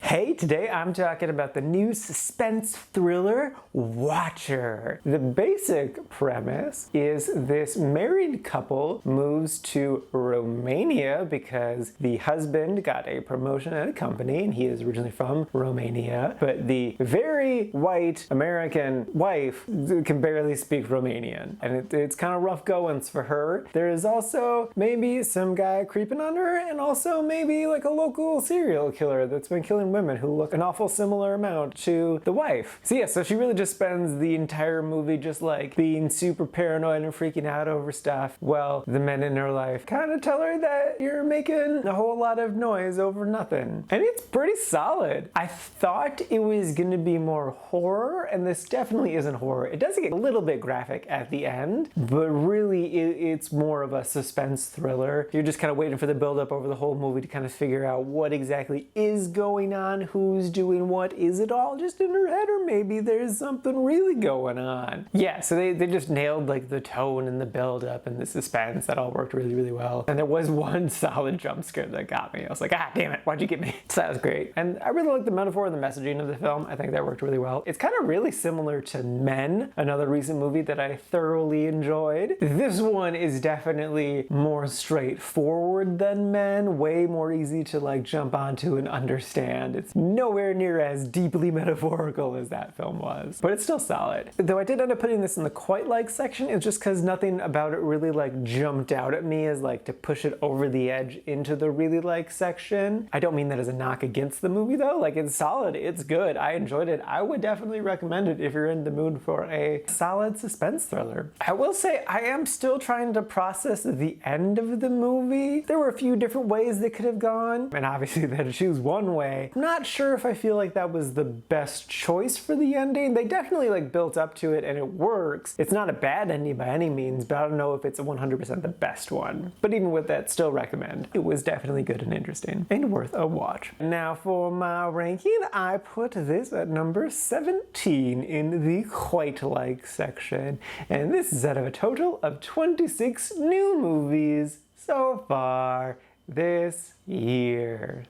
Hey, today I'm talking about the new suspense thriller, Watcher. The basic premise is this married couple moves to Romania because the husband got a promotion at a company and he is originally from Romania, but the very white American wife can barely speak Romanian, and it's kind of rough goings for her. There is also maybe some guy creeping on her, and also maybe like a local serial killer that's been killing women who look an awful similar amount to the wife. So she really just spends the entire movie just like being super paranoid and freaking out over stuff. Well, the men in her life kind of tell her that you're making a whole lot of noise over nothing. And it's pretty solid. I thought it was gonna be more horror, and this definitely isn't horror. It does get a little bit graphic at the end, but really it's more of a suspense thriller. You're just kind of waiting for the build-up over the whole movie to kind of figure out what exactly is going on, who's doing what. Is it all just in her head, or maybe there's something really going on? Yeah, so they just nailed like the tone and the build-up and the suspense. That all worked really, really well. And there was one solid jump scare that got me. I was like, ah, damn it, why'd you get me? So that was great. And I really like the metaphor and the messaging of the film. I think that worked really well. It's kind of really similar to Men, another recent movie that I thoroughly enjoyed. This one is definitely more straightforward than Men, way more easy to like jump onto and understand. It's nowhere near as deeply metaphorical as that film was, but it's still solid. Though I did end up putting this in the quite like section, it's just because nothing about it really like jumped out at me as like to push it over the edge into the really like section. I don't mean that as a knock against the movie though. Like, it's solid, it's good, I enjoyed it. I would definitely recommend it if you're in the mood for a solid suspense thriller. I will say I am still trying to process the end of the movie. There were a few different ways they could have gone, and obviously they had to choose one way. I'm not sure if I feel like that was the best choice for the ending. They definitely like built up to it and it works. It's not a bad ending by any means, but I don't know if it's 100% the best one. But even with that, still recommend. It was definitely good and interesting and worth a watch. Now for my ranking, I put this at number 17 in the quite like section. And this is out of a total of 26 new movies so far this year.